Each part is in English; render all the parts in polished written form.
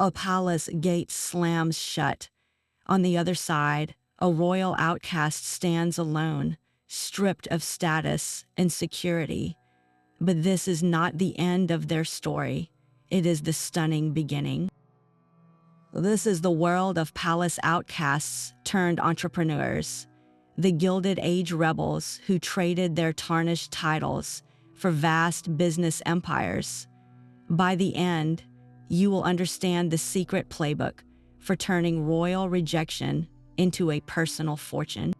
A palace gate slams shut. On the other side, a royal outcast stands alone, stripped of status and security. But this is not the end of their story. It is the stunning beginning. This is the world of palace outcasts turned entrepreneurs, the Gilded Age rebels who traded their tarnished titles for vast business empires. By the end, you will understand the secret playbook for turning royal rejection into a personal fortune.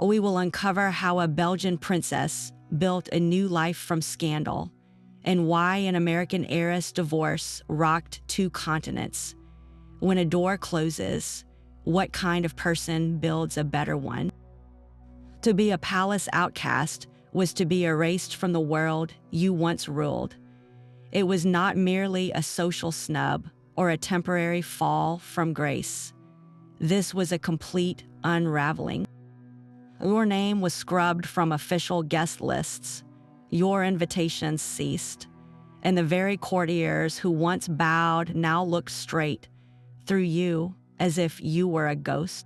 We will uncover how a Belgian princess built a new life from scandal, and why an American heiress divorce rocked 2 continents. When a door closes, what kind of person builds a better one? To be a palace outcast was to be erased from the world you once ruled. It was not merely a social snub or a temporary fall from grace. This was a complete unraveling. Your name was scrubbed from official guest lists. Your invitations ceased, and the very courtiers who once bowed now looked straight through you as if you were a ghost.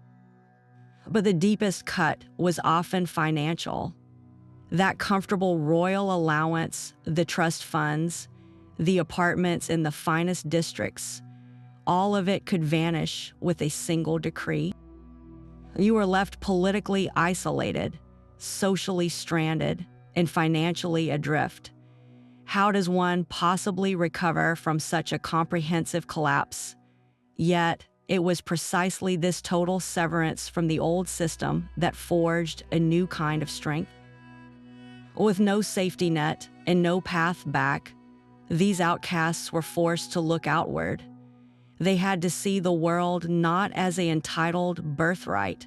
But the deepest cut was often financial. That comfortable royal allowance, the trust funds, the apartments in the finest districts, all of it could vanish with a single decree. You were left politically isolated, socially stranded, and financially adrift. How does one possibly recover from such a comprehensive collapse? Yet, it was precisely this total severance from the old system that forged a new kind of strength. With no safety net and no path back, these outcasts were forced to look outward. They had to see the world not as an entitled birthright,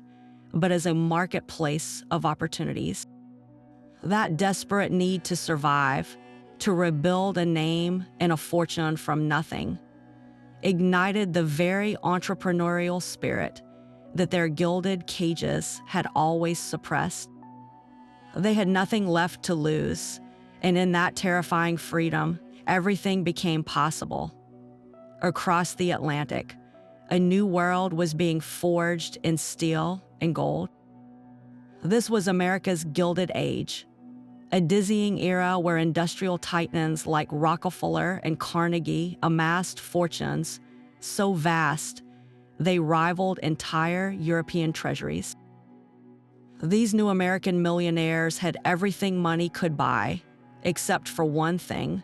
but as a marketplace of opportunities. That desperate need to survive, to rebuild a name and a fortune from nothing, ignited the very entrepreneurial spirit that their gilded cages had always suppressed. They had nothing left to lose, and in that terrifying freedom, everything became possible. Across the Atlantic, a new world was being forged in steel and gold. This was America's Gilded Age, a dizzying era where industrial titans like Rockefeller and Carnegie amassed fortunes so vast they rivaled entire European treasuries. These new American millionaires had everything money could buy, except for one thing: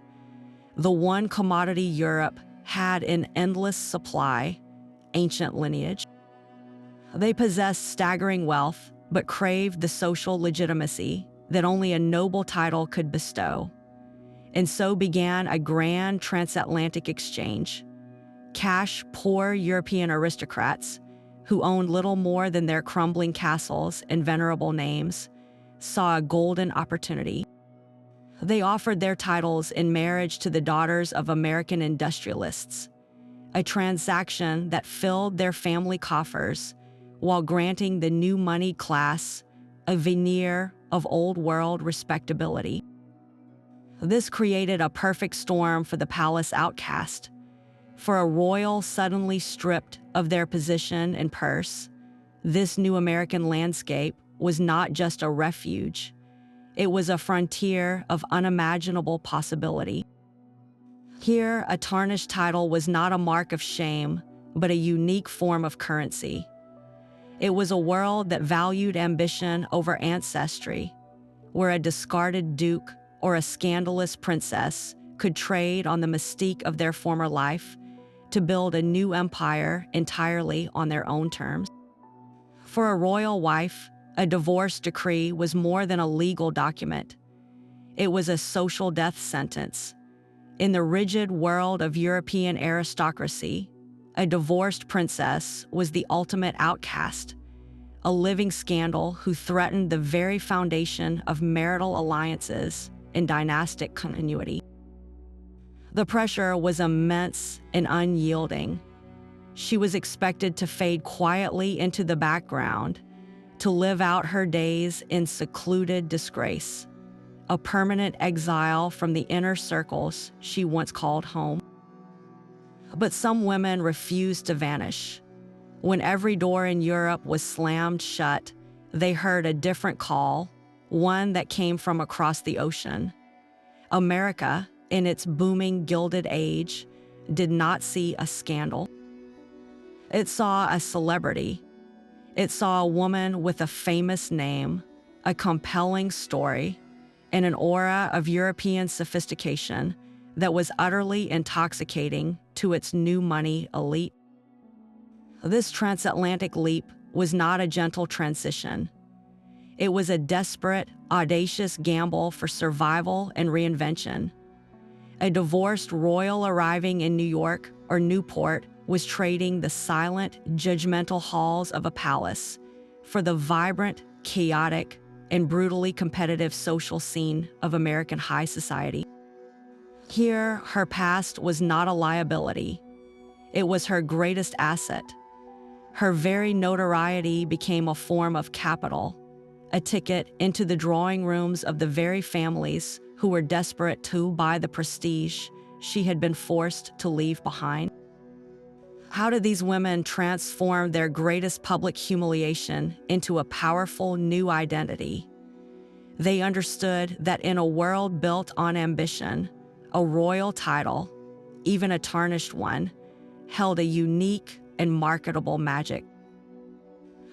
the one commodity Europe had in endless supply: ancient lineage. They possessed staggering wealth, but craved the social legitimacy that only a noble title could bestow. And so began a grand transatlantic exchange. Cash-poor European aristocrats, who owned little more than their crumbling castles and venerable names, saw a golden opportunity. They offered their titles in marriage to the daughters of American industrialists, a transaction that filled their family coffers while granting the new money class a veneer of old-world respectability. This created a perfect storm for the palace outcast. For a royal suddenly stripped of their position and purse, this new American landscape was not just a refuge. It was a frontier of unimaginable possibility. Here, a tarnished title was not a mark of shame, but a unique form of currency. It was a world that valued ambition over ancestry, where a discarded duke or a scandalous princess could trade on the mystique of their former life to build a new empire entirely on their own terms. For a royal wife, a divorce decree was more than a legal document. It was a social death sentence. In the rigid world of European aristocracy, a divorced princess was the ultimate outcast, a living scandal who threatened the very foundation of marital alliances and dynastic continuity. The pressure was immense and unyielding. She was expected to fade quietly into the background, to live out her days in secluded disgrace, a permanent exile from the inner circles she once called home. But some women refused to vanish. When every door in Europe was slammed shut, they heard a different call, one that came from across the ocean. America, in its booming Gilded Age, did not see a scandal. It saw a celebrity. It saw a woman with a famous name, a compelling story, and an aura of European sophistication that was utterly intoxicating to its new money elite. This transatlantic leap was not a gentle transition. It was a desperate, audacious gamble for survival and reinvention. A divorced royal arriving in New York or Newport was trading the silent, judgmental halls of a palace for the vibrant, chaotic, and brutally competitive social scene of American high society. Here, her past was not a liability. It was her greatest asset. Her very notoriety became a form of capital, a ticket into the drawing rooms of the very families who were desperate to buy the prestige she had been forced to leave behind. How did these women transform their greatest public humiliation into a powerful new identity? They understood that in a world built on ambition, a royal title, even a tarnished one, held a unique and marketable magic.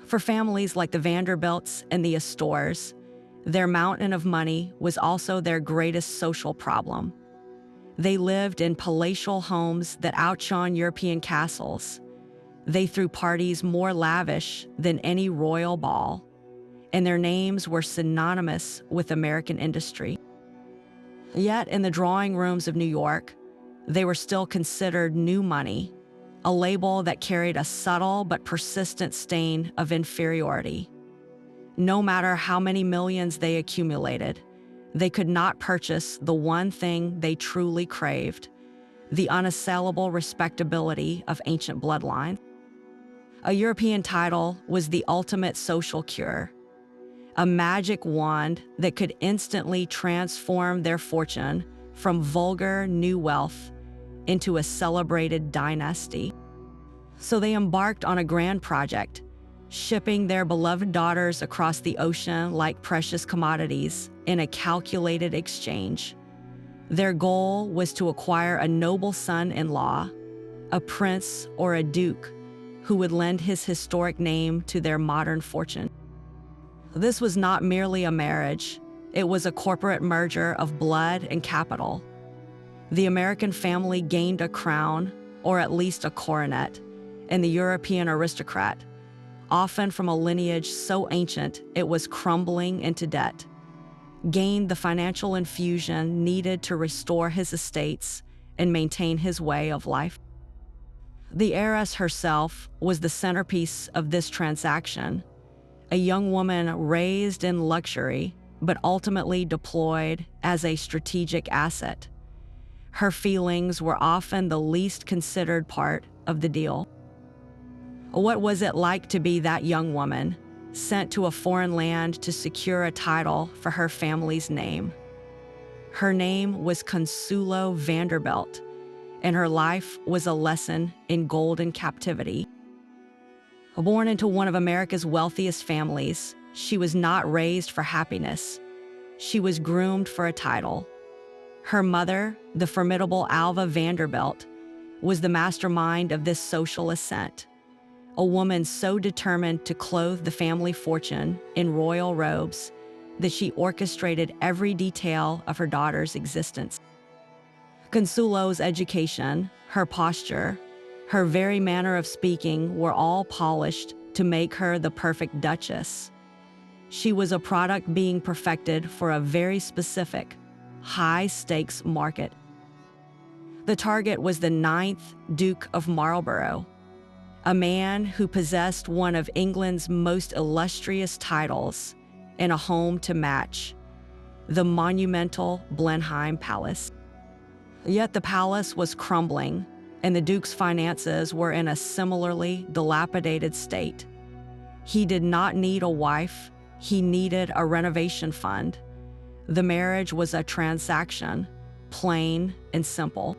For families like the Vanderbilts and the Astors, their mountain of money was also their greatest social problem. They lived in palatial homes that outshone European castles. They threw parties more lavish than any royal ball, and their names were synonymous with American industry. Yet in the drawing rooms of New York, they were still considered new money, a label that carried a subtle but persistent stain of inferiority. No matter how many millions they accumulated, they could not purchase the one thing they truly craved, the unassailable respectability of ancient bloodlines. A European title was the ultimate social cure, a magic wand that could instantly transform their fortune from vulgar new wealth into a celebrated dynasty. So they embarked on a grand project, shipping their beloved daughters across the ocean like precious commodities in a calculated exchange. Their goal was to acquire a noble son-in-law, a prince or a duke, who would lend his historic name to their modern fortune. This was not merely a marriage, it was a corporate merger of blood and capital. The American family gained a crown, or at least a coronet, and the European aristocrat, often from a lineage so ancient it was crumbling into debt, gained the financial infusion needed to restore his estates and maintain his way of life. The heiress herself was the centerpiece of this transaction, a young woman raised in luxury but ultimately deployed as a strategic asset. Her feelings were often the least considered part of the deal. What was it like to be that young woman, sent to a foreign land to secure a title for her family's name? Her name was Consuelo Vanderbilt, and her life was a lesson in golden captivity. Born into one of America's wealthiest families, she was not raised for happiness. She was groomed for a title. Her mother, the formidable Alva Vanderbilt, was the mastermind of this social ascent, a woman so determined to clothe the family fortune in royal robes that she orchestrated every detail of her daughter's existence. Consuelo's education, her posture, her very manner of speaking were all polished to make her the perfect duchess. She was a product being perfected for a very specific, high-stakes market. The target was the 9th Duke of Marlborough, a man who possessed one of England's most illustrious titles and a home to match, the monumental Blenheim Palace. Yet the palace was crumbling, and the Duke's finances were in a similarly dilapidated state. He did not need a wife, he needed a renovation fund. The marriage was a transaction, plain and simple.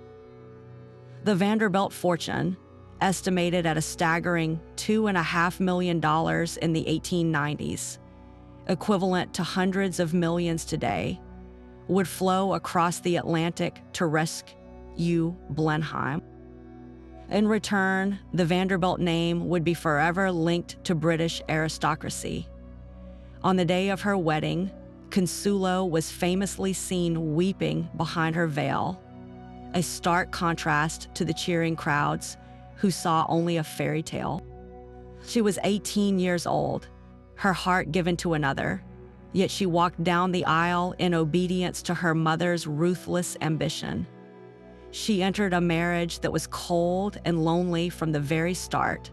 The Vanderbilt fortune, estimated at a staggering $2.5 million in the 1890s, equivalent to hundreds of millions today, would flow across the Atlantic to rescue Blenheim. In return, the Vanderbilt name would be forever linked to British aristocracy. On the day of her wedding, Consuelo was famously seen weeping behind her veil, a stark contrast to the cheering crowds who saw only a fairy tale. She was 18 years old, her heart given to another, yet she walked down the aisle in obedience to her mother's ruthless ambition. She entered a marriage that was cold and lonely from the very start,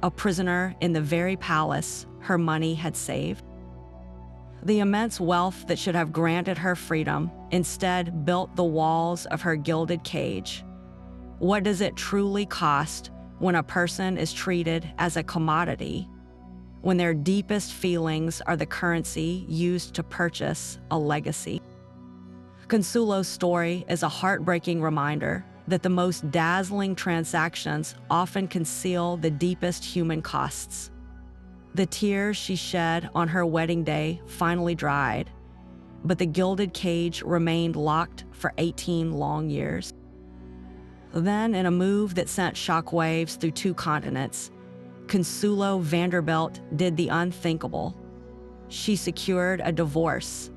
a prisoner in the very palace her money had saved. The immense wealth that should have granted her freedom instead built the walls of her gilded cage. What does it truly cost when a person is treated as a commodity, when their deepest feelings are the currency used to purchase a legacy? Consuelo's story is a heartbreaking reminder that the most dazzling transactions often conceal the deepest human costs. The tears she shed on her wedding day finally dried, but the gilded cage remained locked for 18 long years. Then, in a move that sent shockwaves through 2 continents, Consuelo Vanderbilt did the unthinkable. She secured a divorce.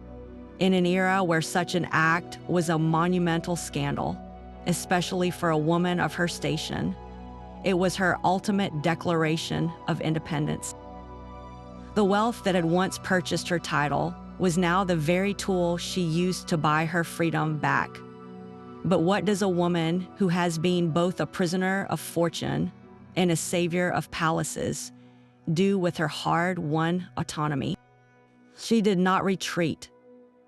In an era where such an act was a monumental scandal, especially for a woman of her station, it was her ultimate declaration of independence. The wealth that had once purchased her title was now the very tool she used to buy her freedom back. But what does a woman who has been both a prisoner of fortune and a savior of palaces do with her hard-won autonomy? She did not retreat.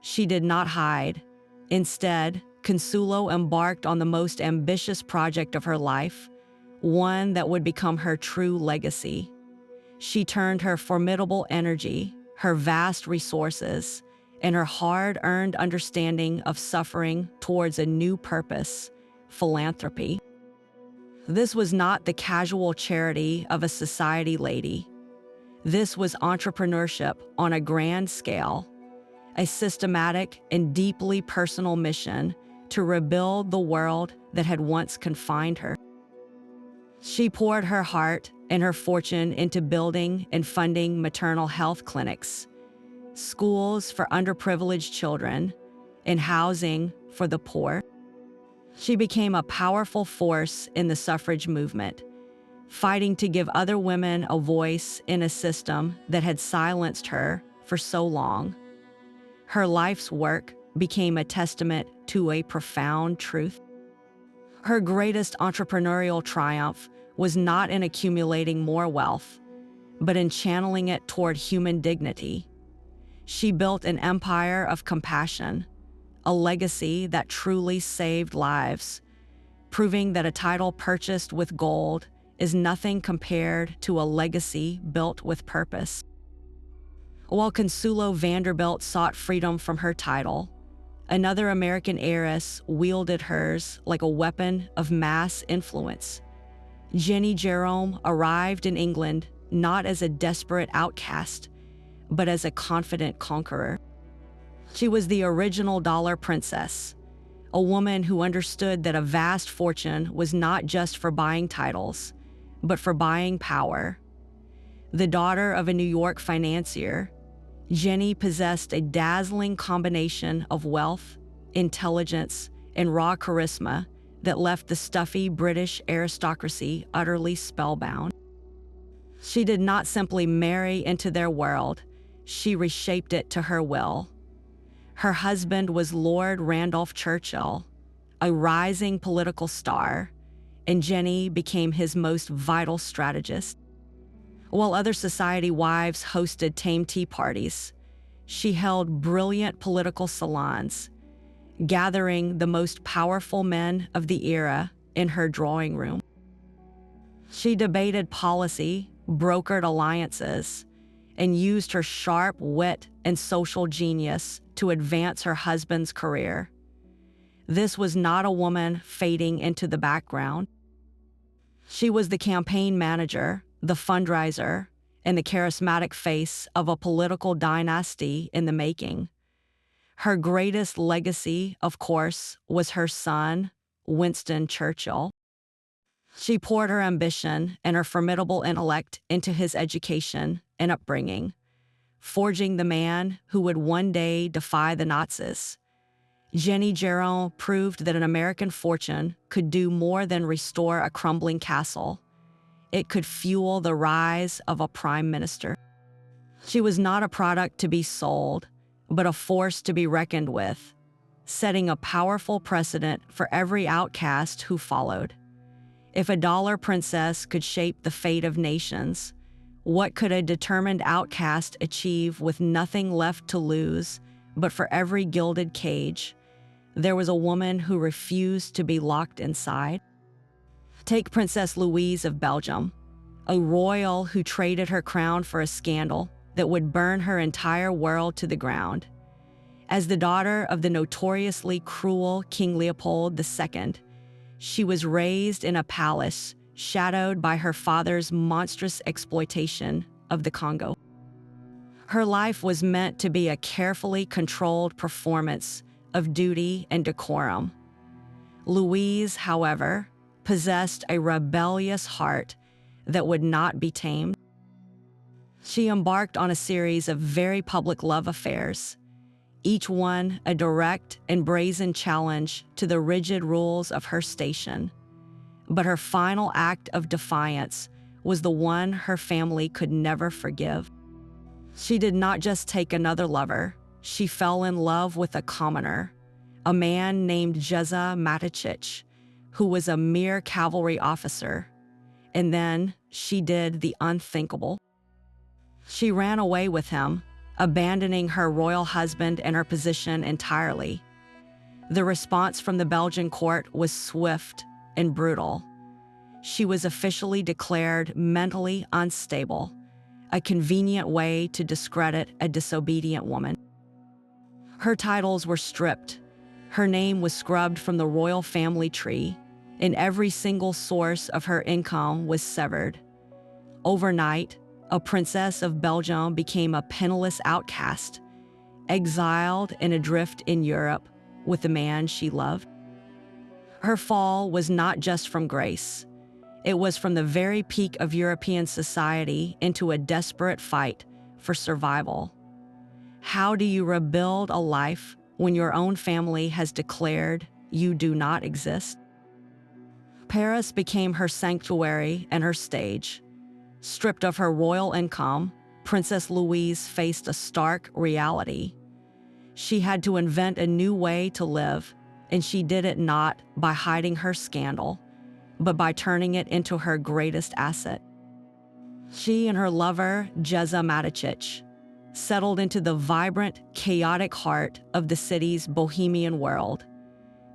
She did not hide. Instead, Consuelo embarked on the most ambitious project of her life, one that would become her true legacy. She turned her formidable energy, her vast resources, and her hard-earned understanding of suffering towards a new purpose: philanthropy. This was not the casual charity of a society lady. This was entrepreneurship on a grand scale, a systematic and deeply personal mission to rebuild the world that had once confined her. She poured her heart and her fortune into building and funding maternal health clinics, schools for underprivileged children, and housing for the poor. She became a powerful force in the suffrage movement, fighting to give other women a voice in a system that had silenced her for so long. Her life's work became a testament to a profound truth. Her greatest entrepreneurial triumph was not in accumulating more wealth, but in channeling it toward human dignity. She built an empire of compassion, a legacy that truly saved lives, proving that a title purchased with gold is nothing compared to a legacy built with purpose. While Consuelo Vanderbilt sought freedom from her title, another American heiress wielded hers like a weapon of mass influence. Jennie Jerome arrived in England not as a desperate outcast, but as a confident conqueror. She was the original dollar princess, a woman who understood that a vast fortune was not just for buying titles, but for buying power. The daughter of a New York financier, Jennie possessed a dazzling combination of wealth, intelligence, and raw charisma that left the stuffy British aristocracy utterly spellbound. She did not simply marry into their world, she reshaped it to her will. Her husband was Lord Randolph Churchill, a rising political star, and Jennie became his most vital strategist. While other society wives hosted tame tea parties, she held brilliant political salons, gathering the most powerful men of the era in her drawing room. She debated policy, brokered alliances, and used her sharp wit and social genius to advance her husband's career. This was not a woman fading into the background. She was the campaign manager, the fundraiser, and the charismatic face of a political dynasty in the making. Her greatest legacy, of course, was her son, Winston Churchill. She poured her ambition and her formidable intellect into his education and upbringing, forging the man who would one day defy the Nazis. Jennie Jerome proved that an American fortune could do more than restore a crumbling castle. It could fuel the rise of a prime minister. She was not a product to be sold, but a force to be reckoned with, setting a powerful precedent for every outcast who followed. If a dollar princess could shape the fate of nations, what could a determined outcast achieve with nothing left to lose but for every gilded cage? There was a woman who refused to be locked inside. Take Princess Louise of Belgium, a royal who traded her crown for a scandal that would burn her entire world to the ground. As the daughter of the notoriously cruel King Leopold II, she was raised in a palace shadowed by her father's monstrous exploitation of the Congo. Her life was meant to be a carefully controlled performance of duty and decorum. Louise, however, possessed a rebellious heart that would not be tamed. She embarked on a series of very public love affairs, each one a direct and brazen challenge to the rigid rules of her station. But her final act of defiance was the one her family could never forgive. She did not just take another lover, she fell in love with a commoner, a man named Jeza Matichich, who was a mere cavalry officer. And then she did the unthinkable. She ran away with him, abandoning her royal husband and her position entirely. The response from the Belgian court was swift and brutal. She was officially declared mentally unstable, a convenient way to discredit a disobedient woman. Her titles were stripped. Her name was scrubbed from the royal family tree, and every single source of her income was severed. Overnight, a princess of Belgium became a penniless outcast, exiled and adrift in Europe with the man she loved. Her fall was not just from grace. It was from the very peak of European society into a desperate fight for survival. How do you rebuild a life when your own family has declared you do not exist? Paris became her sanctuary and her stage. Stripped of her royal income, Princess Louise faced a stark reality. She had to invent a new way to live, and she did it not by hiding her scandal, but by turning it into her greatest asset. She and her lover, Jeza Matichich, settled into the vibrant, chaotic heart of the city's Bohemian world.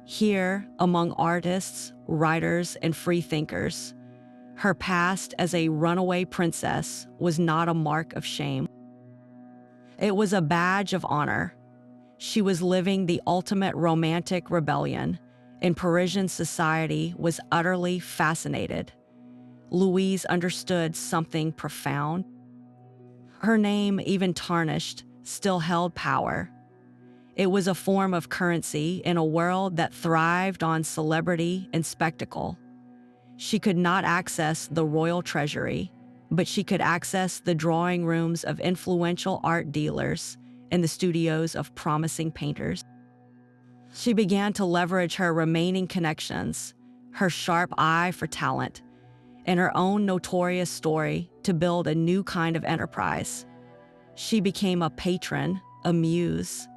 Here, among artists, writers, and freethinkers, her past as a runaway princess was not a mark of shame. It was a badge of honor. She was living the ultimate romantic rebellion, and Parisian society was utterly fascinated. Louise understood something profound. Her name, even tarnished, still held power. It was a form of currency in a world that thrived on celebrity and spectacle. She could not access the royal treasury, but she could access the drawing rooms of influential art dealers and the studios of promising painters. She began to leverage her remaining connections, her sharp eye for talent, and her own notorious story to build a new kind of enterprise. She became a patron, a muse,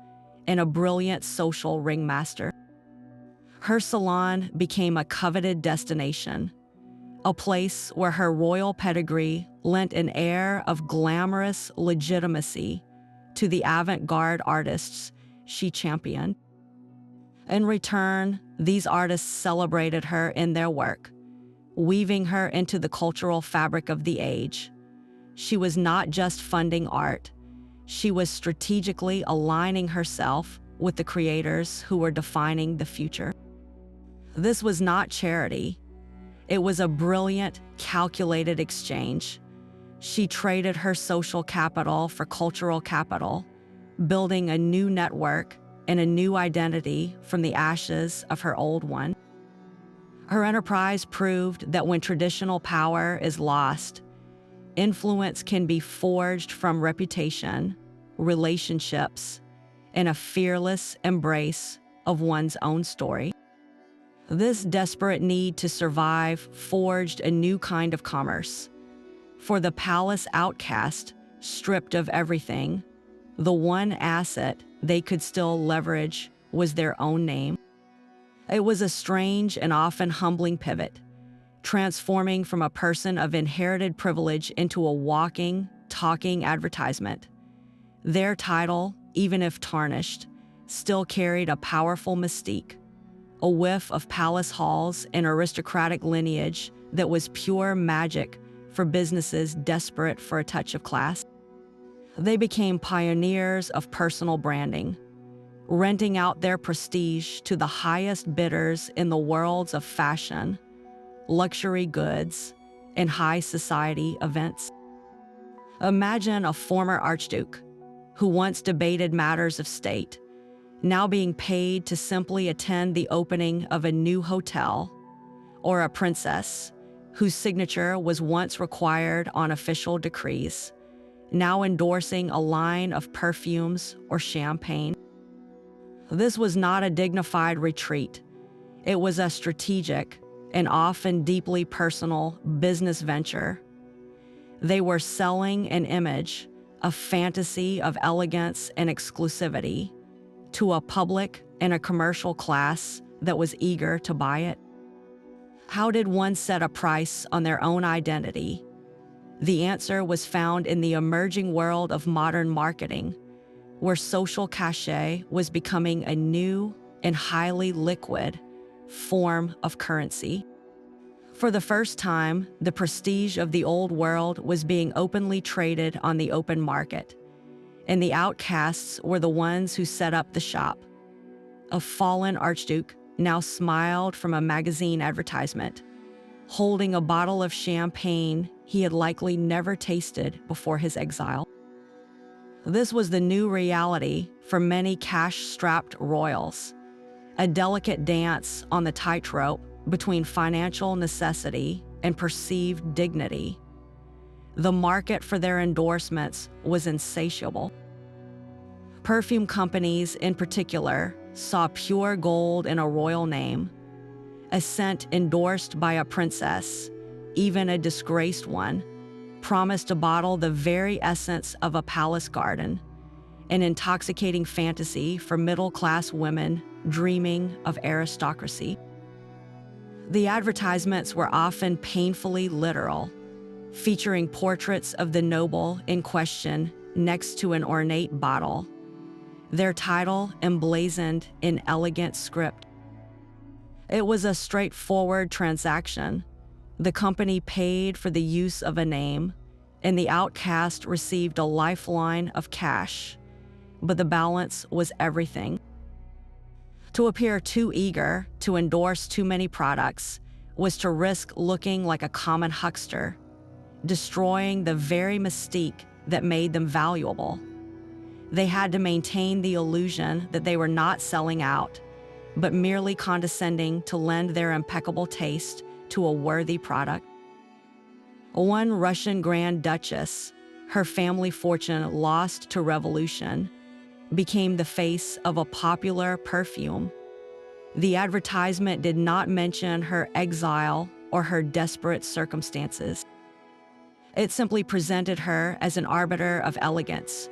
and a brilliant social ringmaster. Her salon became a coveted destination, a place where her royal pedigree lent an air of glamorous legitimacy to the avant-garde artists she championed. In return, these artists celebrated her in their work, weaving her into the cultural fabric of the age. She was not just funding art, she was strategically aligning herself with the creators who were defining the future. This was not charity. It was a brilliant, calculated exchange. She traded her social capital for cultural capital, building a new network and a new identity from the ashes of her old one. Her enterprise proved that when traditional power is lost, influence can be forged from reputation, relationships, and a fearless embrace of one's own story. This desperate need to survive forged a new kind of commerce. For the palace outcast, stripped of everything, the one asset they could still leverage was their own name. It was a strange and often humbling pivot, transforming from a person of inherited privilege into a walking, talking advertisement. Their title, even if tarnished, still carried a powerful mystique, a whiff of palace halls and aristocratic lineage that was pure magic for businesses desperate for a touch of class. They became pioneers of personal branding, renting out their prestige to the highest bidders in the worlds of fashion, luxury goods, and high society events. Imagine a former archduke who once debated matters of state, now being paid to simply attend the opening of a new hotel, or a princess whose signature was once required on official decrees, now endorsing a line of perfumes or champagne. This was not a dignified retreat. It was a strategic and often deeply personal business venture. They were selling an image, a fantasy of elegance and exclusivity, to a public and a commercial class that was eager to buy it. How did one set a price on their own identity? The answer was found in the emerging world of modern marketing, where social cachet was becoming a new and highly liquid form of currency. For the first time, the prestige of the old world was being openly traded on the open market, and the outcasts were the ones who set up the shop. A fallen archduke now smiled from a magazine advertisement, holding a bottle of champagne he had likely never tasted before his exile. This was the new reality for many cash-strapped royals, a delicate dance on the tightrope between financial necessity and perceived dignity. The market for their endorsements was insatiable. Perfume companies, in particular, saw pure gold in a royal name, a scent endorsed by a princess, even a disgraced one, promised to bottle the very essence of a palace garden, an intoxicating fantasy for middle-class women dreaming of aristocracy. The advertisements were often painfully literal, featuring portraits of the noble in question next to an ornate bottle, their title emblazoned in elegant script. It was a straightforward transaction. The company paid for the use of a name, and the outcast received a lifeline of cash, but the balance was everything. To appear too eager to endorse too many products was to risk looking like a common huckster, destroying the very mystique that made them valuable. They had to maintain the illusion that they were not selling out, but merely condescending to lend their impeccable taste to a worthy product. One Russian Grand Duchess, her family fortune lost to revolution, became the face of a popular perfume. The advertisement did not mention her exile or her desperate circumstances. It simply presented her as an arbiter of elegance,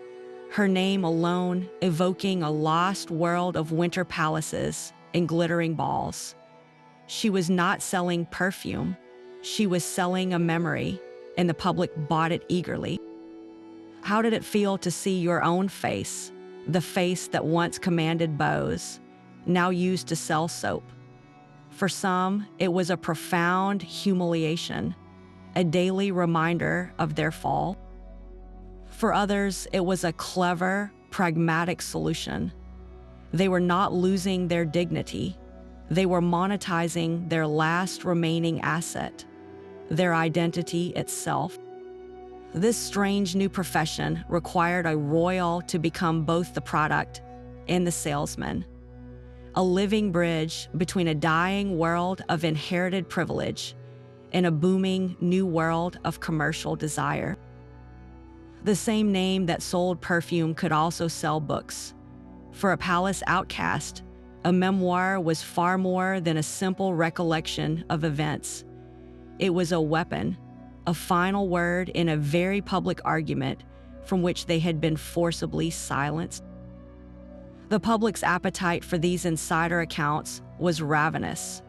her name alone evoking a lost world of winter palaces and glittering balls. She was not selling perfume. She was selling a memory, and the public bought it eagerly. How did it feel to see your own face, the face that once commanded beaux, now used to sell soap? For some, it was a profound humiliation, a daily reminder of their fall. For others, it was a clever, pragmatic solution. They were not losing their dignity. They were monetizing their last remaining asset, their identity itself. This strange new profession required a royal to become both the product and the salesman, a living bridge between a dying world of inherited privilege and a booming new world of commercial desire. The same name that sold perfume could also sell books. For a palace outcast, a memoir was far more than a simple recollection of events. It was a weapon, a final word in a very public argument from which they had been forcibly silenced. The public's appetite for these insider accounts was ravenous.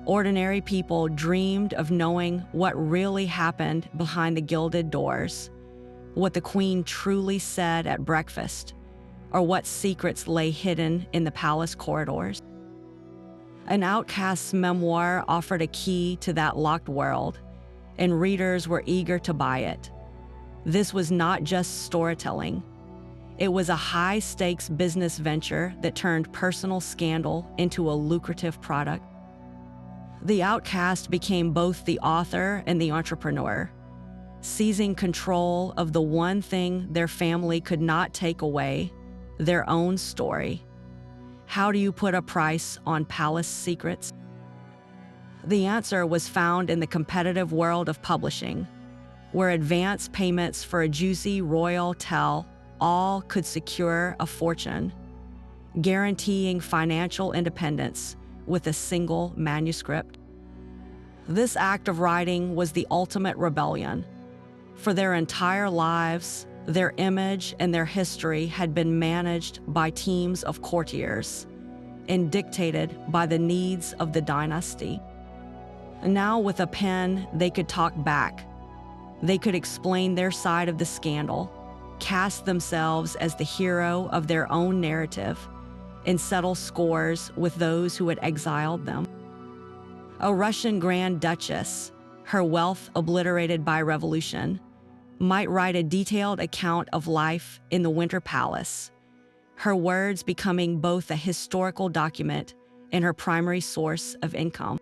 Ordinary people dreamed of knowing what really happened behind the gilded doors, what the Queen truly said at breakfast, or what secrets lay hidden in the palace corridors. An outcast's memoir offered a key to that locked world, and readers were eager to buy it. This was not just storytelling. It was a high-stakes business venture that turned personal scandal into a lucrative product. The outcast became both the author and the entrepreneur, seizing control of the one thing their family could not take away, their own story. How do you put a price on palace secrets? The answer was found in the competitive world of publishing, where advance payments for a juicy royal tale all could secure a fortune, guaranteeing financial independence with a single manuscript. This act of writing was the ultimate rebellion. For their entire lives, their image and their history had been managed by teams of courtiers and dictated by the needs of the dynasty. And now with a pen, they could talk back. They could explain their side of the scandal, cast themselves as the hero of their own narrative, and settle scores with those who had exiled them. A Russian Grand Duchess, her wealth obliterated by revolution, might write a detailed account of life in the Winter Palace, her words becoming both a historical document and her primary source of income.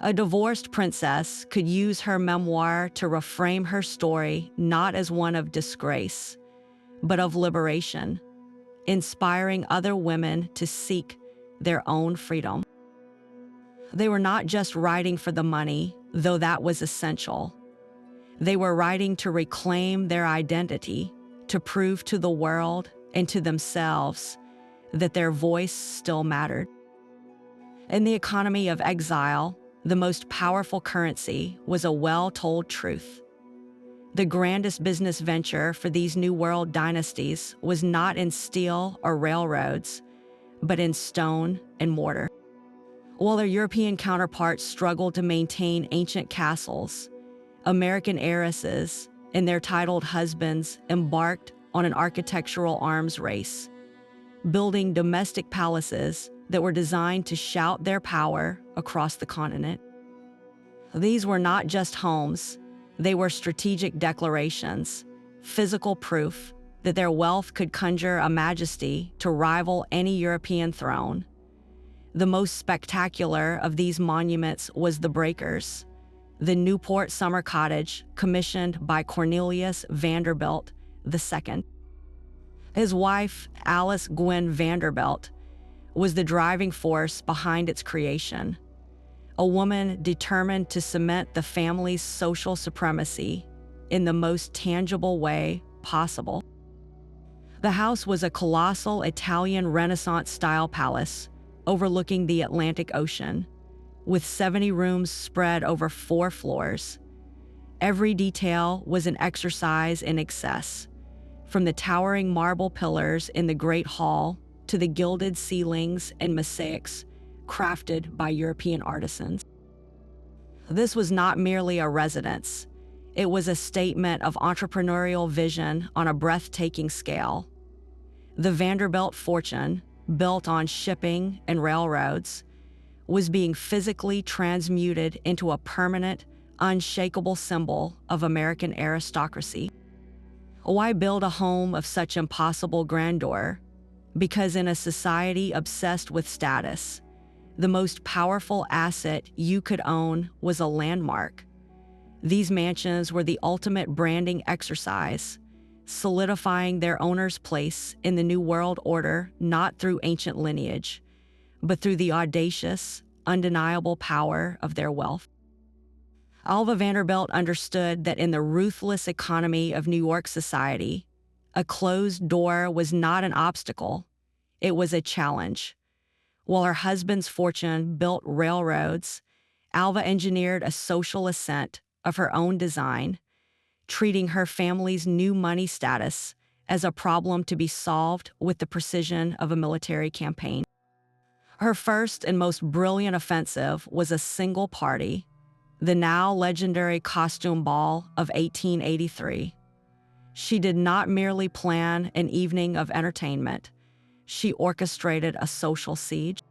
A divorced princess could use her memoir to reframe her story not as one of disgrace, but of liberation, inspiring other women to seek their own freedom. They were not just writing for the money, though that was essential. They were writing to reclaim their identity, to prove to the world and to themselves that their voice still mattered. In the economy of exile, the most powerful currency was a well-told truth. The grandest business venture for these New World dynasties was not in steel or railroads, but in stone and mortar. While their European counterparts struggled to maintain ancient castles, American heiresses and their titled husbands embarked on an architectural arms race, building domestic palaces that were designed to shout their power across the continent. These were not just homes, they were strategic declarations, physical proof that their wealth could conjure a majesty to rival any European throne. The most spectacular of these monuments was the Breakers, the Newport summer cottage commissioned by Cornelius Vanderbilt II. His wife, Alice Gwen Vanderbilt, was the driving force behind its creation, a woman determined to cement the family's social supremacy in the most tangible way possible. The house was a colossal Italian Renaissance-style palace overlooking the Atlantic Ocean, with 70 rooms spread over 4 floors. Every detail was an exercise in excess, from the towering marble pillars in the Great Hall to the gilded ceilings and mosaics crafted by European artisans. This was not merely a residence. It was a statement of entrepreneurial vision on a breathtaking scale. The Vanderbilt fortune, built on shipping and railroads, was being physically transmuted into a permanent, unshakable symbol of American aristocracy. Why build a home of such impossible grandeur? Because in a society obsessed with status, the most powerful asset you could own was a landmark. These mansions were the ultimate branding exercise, solidifying their owner's place in the New World Order not through ancient lineage, but through the audacious, undeniable power of their wealth. Alva Vanderbilt understood that in the ruthless economy of New York society, a closed door was not an obstacle, it was a challenge. While her husband's fortune built railroads, Alva engineered a social ascent of her own design, treating her family's new money status as a problem to be solved with the precision of a military campaign. Her first and most brilliant offensive was a single party, the now legendary costume ball of 1883. She did not merely plan an evening of entertainment, she orchestrated a social siege.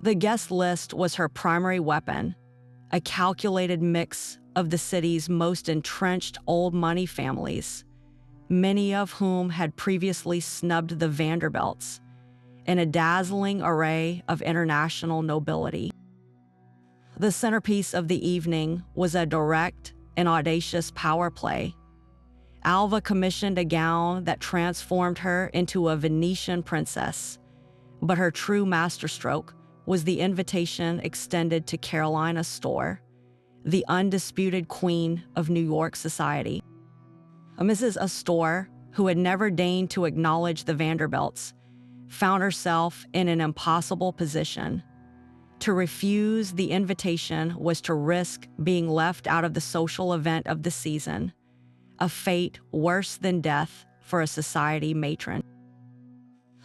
The guest list was her primary weapon, a calculated mix of the city's most entrenched old money families, many of whom had previously snubbed the Vanderbilts, and a dazzling array of international nobility. The centerpiece of the evening was a direct and audacious power play. Alva commissioned a gown that transformed her into a Venetian princess, but her true masterstroke was the invitation extended to Caroline Astor, the undisputed queen of New York society. Mrs. Astor, who had never deigned to acknowledge the Vanderbilts, found herself in an impossible position. To refuse the invitation was to risk being left out of the social event of the season, a fate worse than death for a society matron.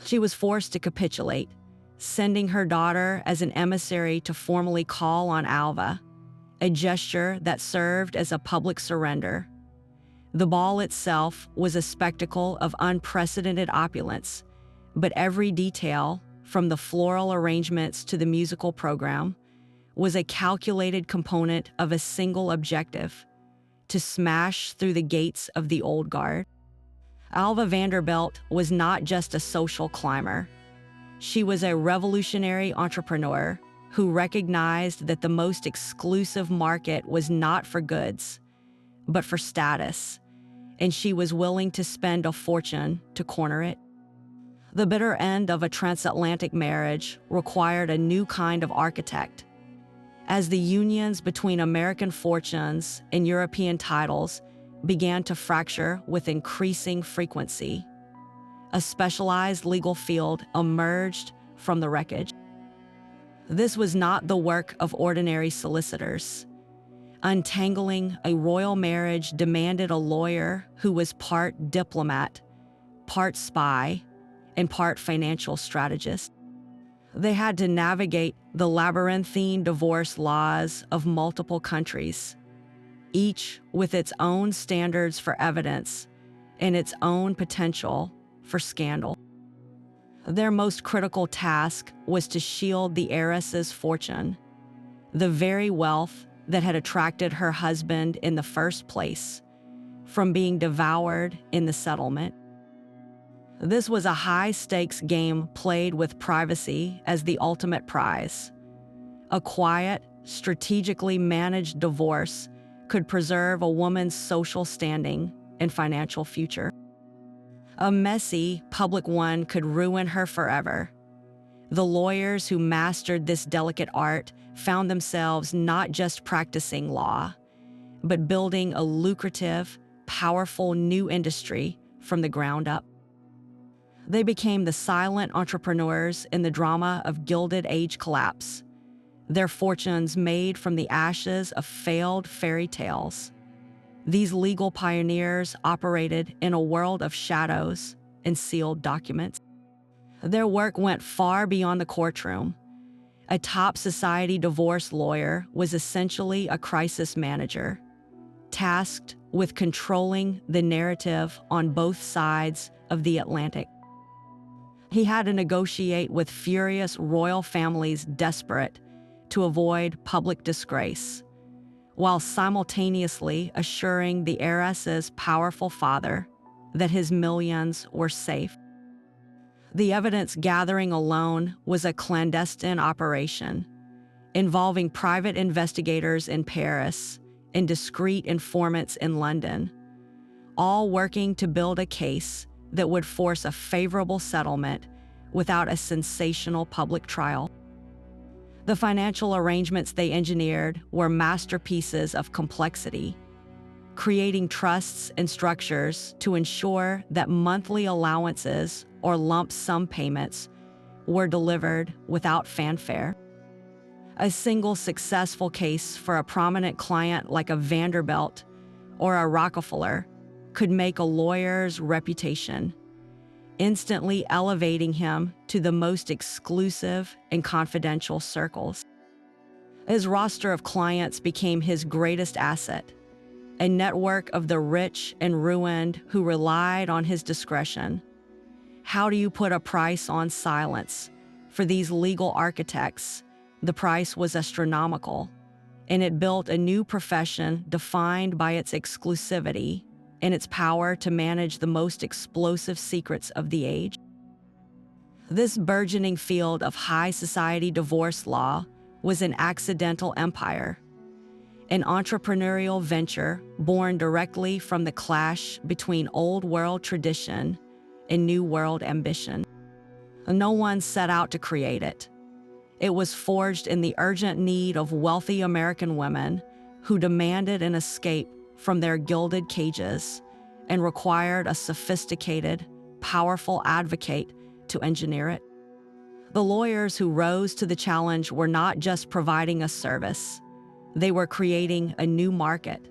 She was forced to capitulate, sending her daughter as an emissary to formally call on Alva, a gesture that served as a public surrender. The ball itself was a spectacle of unprecedented opulence, but every detail, from the floral arrangements to the musical program, was a calculated component of a single objective: to smash through the gates of the old guard. Alva Vanderbilt was not just a social climber. She was a revolutionary entrepreneur who recognized that the most exclusive market was not for goods, but for status, and she was willing to spend a fortune to corner it. The bitter end of a transatlantic marriage required a new kind of architect. As the unions between American fortunes and European titles began to fracture with increasing frequency, a specialized legal field emerged from the wreckage. This was not the work of ordinary solicitors. Untangling a royal marriage demanded a lawyer who was part diplomat, part spy, and part financial strategist. They had to navigate the labyrinthine divorce laws of multiple countries, each with its own standards for evidence and its own potential for scandal. Their most critical task was to shield the heiress's fortune, the very wealth that had attracted her husband in the first place, from being devoured in the settlement. This was a high-stakes game played with privacy as the ultimate prize. A quiet, strategically managed divorce could preserve a woman's social standing and financial future. A messy, public one could ruin her forever. The lawyers who mastered this delicate art found themselves not just practicing law, but building a lucrative, powerful new industry from the ground up. They became the silent entrepreneurs in the drama of Gilded Age collapse, their fortunes made from the ashes of failed fairy tales. These legal pioneers operated in a world of shadows and sealed documents. Their work went far beyond the courtroom. A top society divorce lawyer was essentially a crisis manager, tasked with controlling the narrative on both sides of the Atlantic. He had to negotiate with furious royal families desperate to avoid public disgrace, while simultaneously assuring the heiress's powerful father that his millions were safe. The evidence gathering alone was a clandestine operation, involving private investigators in Paris and discreet informants in London, all working to build a case that would force a favorable settlement without a sensational public trial. The financial arrangements they engineered were masterpieces of complexity, creating trusts and structures to ensure that monthly allowances or lump sum payments were delivered without fanfare. A single successful case for a prominent client like a Vanderbilt or a Rockefeller could make a lawyer's reputation, instantly elevating him to the most exclusive and confidential circles. His roster of clients became his greatest asset, a network of the rich and ruined who relied on his discretion. How do you put a price on silence? For these legal architects, the price was astronomical, and it built a new profession defined by its exclusivity and its power to manage the most explosive secrets of the age. This burgeoning field of high society divorce law was an accidental empire, an entrepreneurial venture born directly from the clash between old world tradition and new world ambition. No one set out to create it. It was forged in the urgent need of wealthy American women who demanded an escape from their gilded cages and required a sophisticated, powerful advocate to engineer it. The lawyers who rose to the challenge were not just providing a service, they were creating a new market.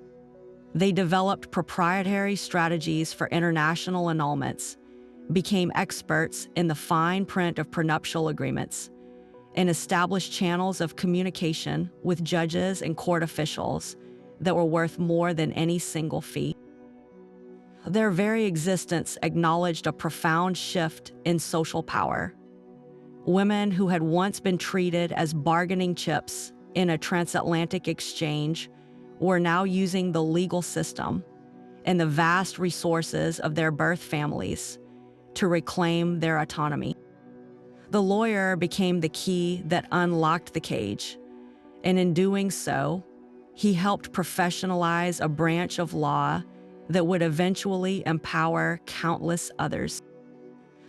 They developed proprietary strategies for international annulments, became experts in the fine print of prenuptial agreements, and established channels of communication with judges and court officials that were worth more than any single fee. Their very existence acknowledged a profound shift in social power. Women who had once been treated as bargaining chips in a transatlantic exchange were now using the legal system and the vast resources of their birth families to reclaim their autonomy. The lawyer became the key that unlocked the cage, and in doing so, he helped professionalize a branch of law that would eventually empower countless others.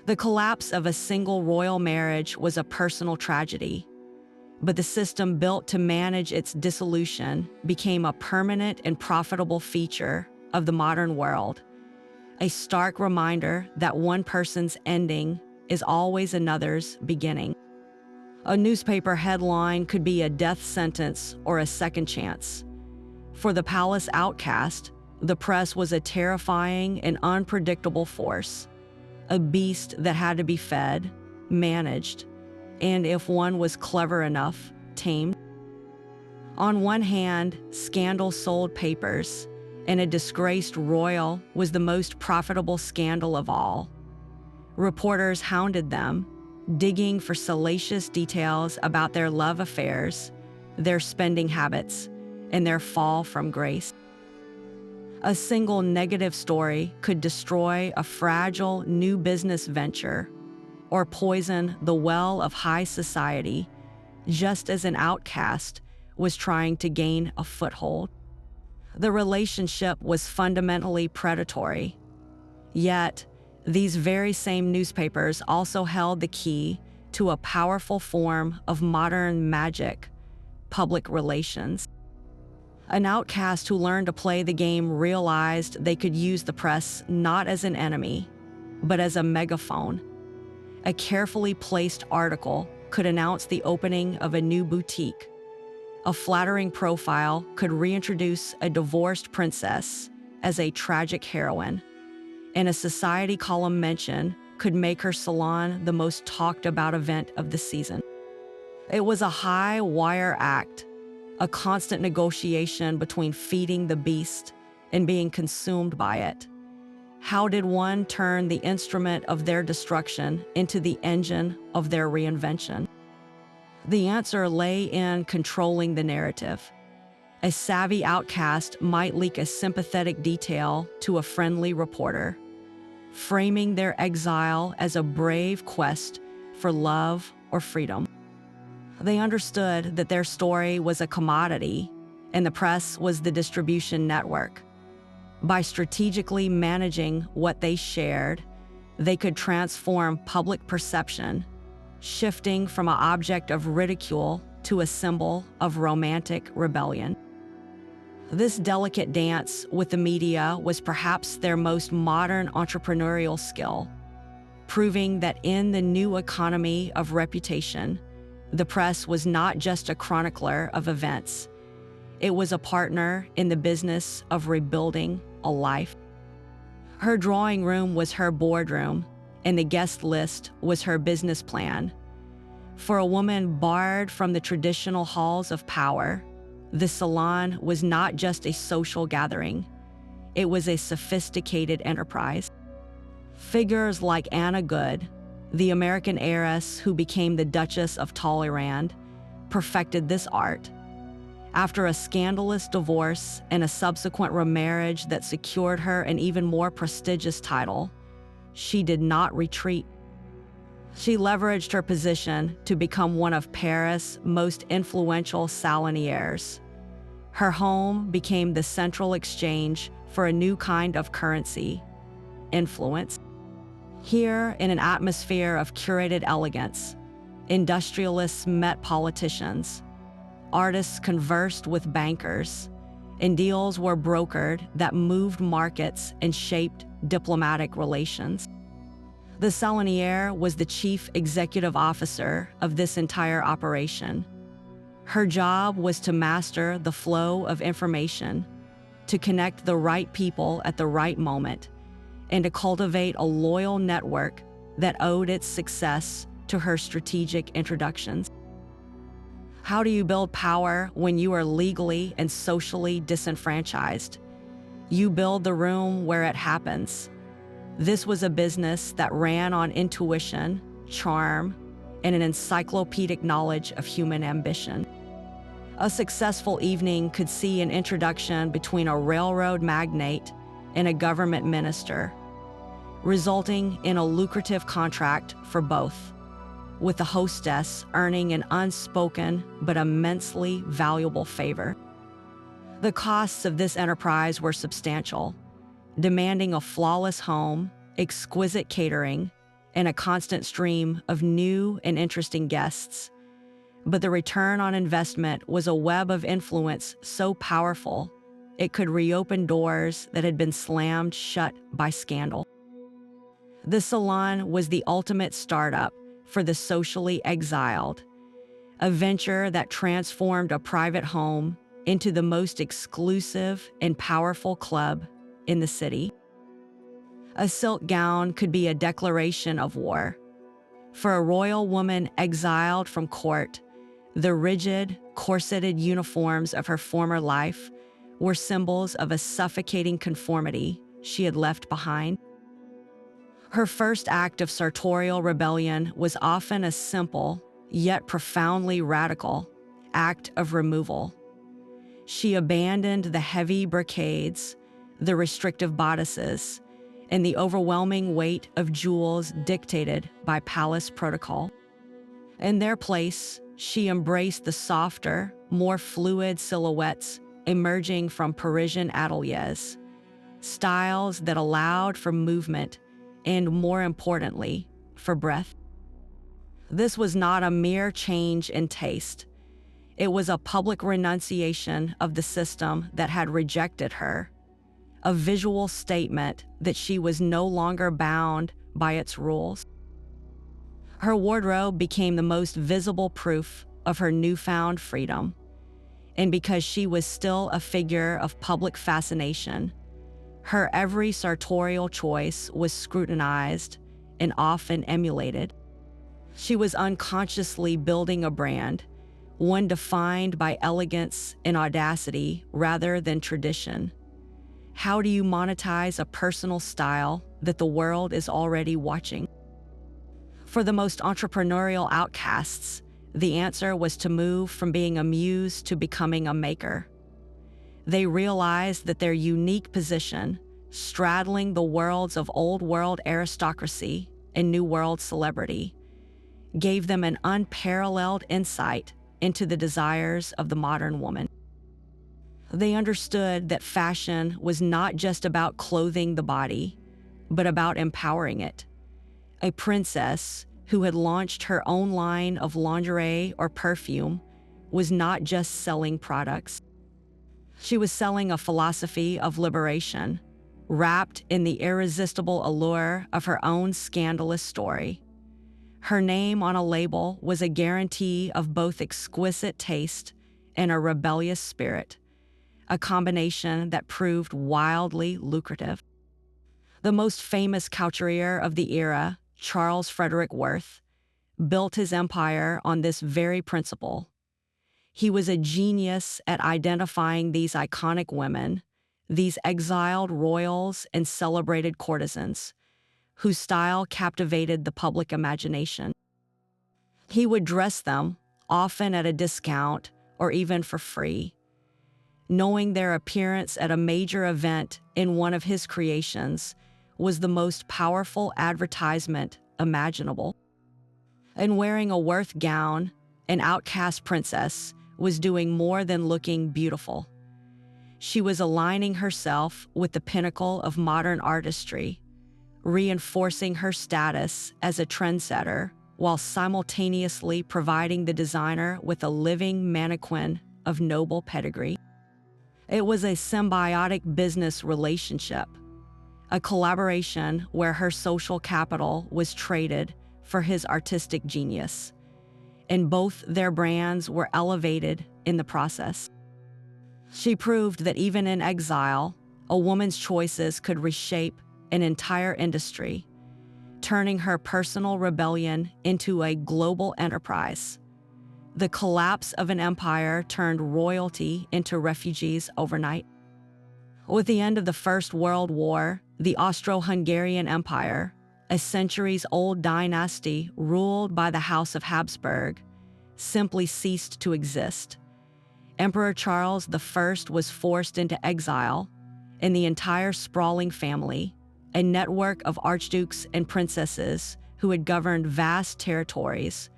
The collapse of a single royal marriage was a personal tragedy, but the system built to manage its dissolution became a permanent and profitable feature of the modern world, a stark reminder that one person's ending is always another's beginning. A newspaper headline could be a death sentence or a second chance. For the palace outcast, the press was a terrifying and unpredictable force, a beast that had to be fed, managed, and if one was clever enough, tamed. On one hand, scandal sold papers, and a disgraced royal was the most profitable scandal of all. Reporters hounded them, digging for salacious details about their love affairs, their spending habits, and their fall from grace. A single negative story could destroy a fragile new business venture or poison the well of high society, just as an outcast was trying to gain a foothold. The relationship was fundamentally predatory. Yet, these very same newspapers also held the key to a powerful form of modern magic, public relations. An outcast who learned to play the game realized they could use the press not as an enemy, but as a megaphone. A carefully placed article could announce the opening of a new boutique. A flattering profile could reintroduce a divorced princess as a tragic heroine, and a society column mention could make her salon the most talked about event of the season. It was a high wire act, a constant negotiation between feeding the beast and being consumed by it. How did one turn the instrument of their destruction into the engine of their reinvention? The answer lay in controlling the narrative. A savvy outcast might leak a sympathetic detail to a friendly reporter, framing their exile as a brave quest for love or freedom. They understood that their story was a commodity, and the press was the distribution network. By strategically managing what they shared, they could transform public perception, shifting from an object of ridicule to a symbol of romantic rebellion. This delicate dance with the media was perhaps their most modern entrepreneurial skill, proving that in the new economy of reputation, the press was not just a chronicler of events. It was a partner in the business of rebuilding a life. Her drawing room was her boardroom, and the guest list was her business plan. For a woman barred from the traditional halls of power, the salon was not just a social gathering. It was a sophisticated enterprise. Figures like Anna Good, the American heiress who became the Duchess of Talleyrand, perfected this art. After a scandalous divorce and a subsequent remarriage that secured her an even more prestigious title, she did not retreat. She leveraged her position to become one of Paris' most influential saloniers. Her home became the central exchange for a new kind of currency, influence. Here, in an atmosphere of curated elegance, industrialists met politicians, artists conversed with bankers, and deals were brokered that moved markets and shaped diplomatic relations. The salonier was the chief executive officer of this entire operation. Her job was to master the flow of information, to connect the right people at the right moment, and to cultivate a loyal network that owed its success to her strategic introductions. How do you build power when you are legally and socially disenfranchised? You build the room where it happens. This was a business that ran on intuition, charm, and an encyclopedic knowledge of human ambition. A successful evening could see an introduction between a railroad magnate and a government minister, resulting in a lucrative contract for both, with the hostess earning an unspoken but immensely valuable favor. The costs of this enterprise were substantial, demanding a flawless home, exquisite catering, and a constant stream of new and interesting guests. But the return on investment was a web of influence so powerful, it could reopen doors that had been slammed shut by scandal. The salon was the ultimate startup for the socially exiled, a venture that transformed a private home into the most exclusive and powerful club in the city. A silk gown could be a declaration of war. For a royal woman exiled from court, the rigid, corseted uniforms of her former life were symbols of a suffocating conformity she had left behind. Her first act of sartorial rebellion was often a simple, yet profoundly radical, act of removal. She abandoned the heavy brocades, the restrictive bodices, and the overwhelming weight of jewels dictated by palace protocol. In their place, she embraced the softer, more fluid silhouettes emerging from Parisian ateliers, styles that allowed for movement and, more importantly, for breath. This was not a mere change in taste. It was a public renunciation of the system that had rejected her, a visual statement that she was no longer bound by its rules. Her wardrobe became the most visible proof of her newfound freedom, and because she was still a figure of public fascination, her every sartorial choice was scrutinized and often emulated. She was unconsciously building a brand, one defined by elegance and audacity rather than tradition. How do you monetize a personal style that the world is already watching? For the most entrepreneurial outcasts, the answer was to move from being a muse to becoming a maker. They realized that their unique position, straddling the worlds of old world aristocracy and new world celebrity, gave them an unparalleled insight into the desires of the modern woman. They understood that fashion was not just about clothing the body, but about empowering it. A princess who had launched her own line of lingerie or perfume was not just selling products. She was selling a philosophy of liberation, wrapped in the irresistible allure of her own scandalous story. Her name on a label was a guarantee of both exquisite taste and a rebellious spirit, a combination that proved wildly lucrative. The most famous couturier of the era, Charles Frederick Worth, built his empire on this very principle. He was a genius at identifying these iconic women, these exiled royals and celebrated courtesans, whose style captivated the public imagination. He would dress them, often at a discount or even for free. Knowing their appearance at a major event in one of his creations was the most powerful advertisement imaginable. And wearing a Worth gown, an outcast princess was doing more than looking beautiful. She was aligning herself with the pinnacle of modern artistry, reinforcing her status as a trendsetter while simultaneously providing the designer with a living mannequin of noble pedigree. It was a symbiotic business relationship, a collaboration where her social capital was traded for his artistic genius, and both their brands were elevated in the process. She proved that even in exile, a woman's choices could reshape an entire industry, turning her personal rebellion into a global enterprise. The collapse of an empire turned royalty into refugees overnight. With the end of the First World War, the Austro-Hungarian Empire, a centuries-old dynasty ruled by the House of Habsburg, simply ceased to exist. Emperor Charles I was forced into exile, and the entire sprawling family, a network of archdukes and princesses who had governed vast territories,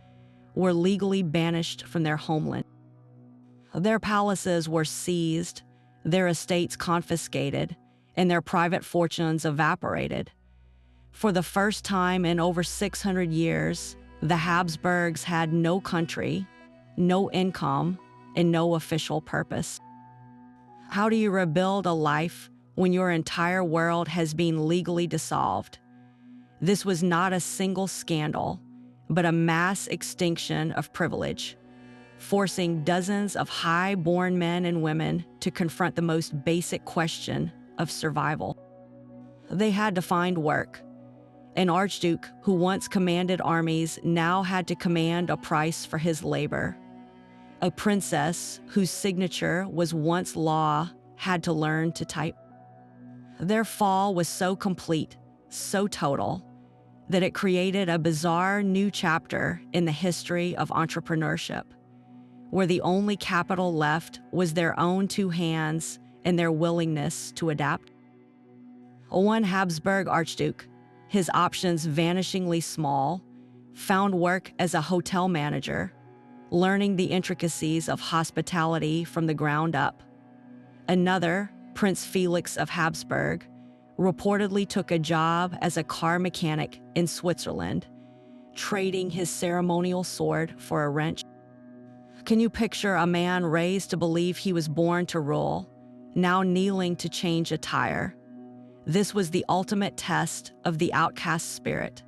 were legally banished from their homeland. Their palaces were seized, their estates confiscated, and their private fortunes evaporated. For the first time in over 600 years, the Habsburgs had no country, no income, and no official purpose. How do you rebuild a life when your entire world has been legally dissolved? This was not a single scandal, but a mass extinction of privilege, forcing dozens of high-born men and women to confront the most basic question of survival. They had to find work. An archduke who once commanded armies now had to command a price for his labor. A princess whose signature was once law had to learn to type. Their fall was so complete, so total, that it created a bizarre new chapter in the history of entrepreneurship, where the only capital left was their own two hands and their willingness to adapt. One Habsburg archduke, his options vanishingly small, found work as a hotel manager, learning the intricacies of hospitality from the ground up. Another, Prince Felix of Habsburg, reportedly took a job as a car mechanic in Switzerland, trading his ceremonial sword for a wrench. Can you picture a man raised to believe he was born to rule, now kneeling to change a tire? This was the ultimate test of the outcast spirit.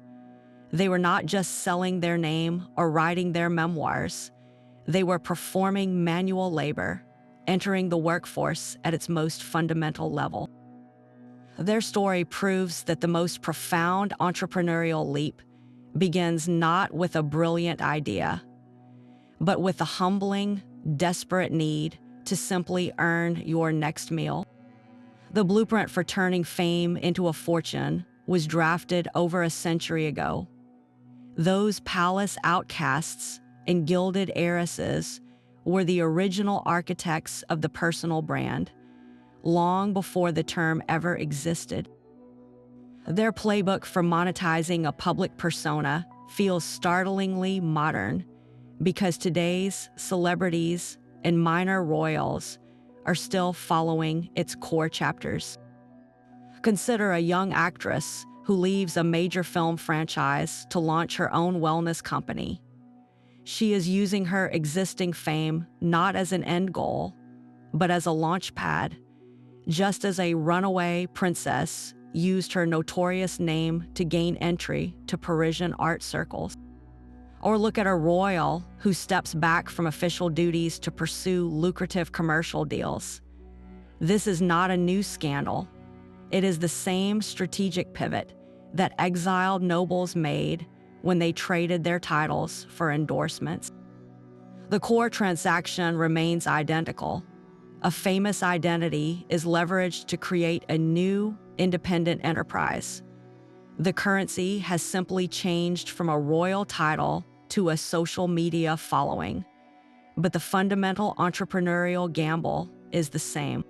They were not just selling their name or writing their memoirs. They were performing manual labor, entering the workforce at its most fundamental level. Their story proves that the most profound entrepreneurial leap begins not with a brilliant idea, but with a humbling, desperate need to simply earn your next meal. The blueprint for turning fame into a fortune was drafted over a century ago. Those palace outcasts and gilded heiresses were the original architects of the personal brand, long before the term ever existed. Their playbook for monetizing a public persona feels startlingly modern because today's celebrities and minor royals are still following its core chapters. Consider a young actress who leaves a major film franchise to launch her own wellness company. She is using her existing fame not as an end goal, but as a launch pad, just as a runaway princess used her notorious name to gain entry to Parisian art circles. Or look at a royal who steps back from official duties to pursue lucrative commercial deals. This is not a new scandal. It is the same strategic pivot that exiled nobles made when they traded their titles for endorsements. The core transaction remains identical. A famous identity is leveraged to create a new, independent enterprise. The currency has simply changed from a royal title to a social media following, but the fundamental entrepreneurial gamble is the same.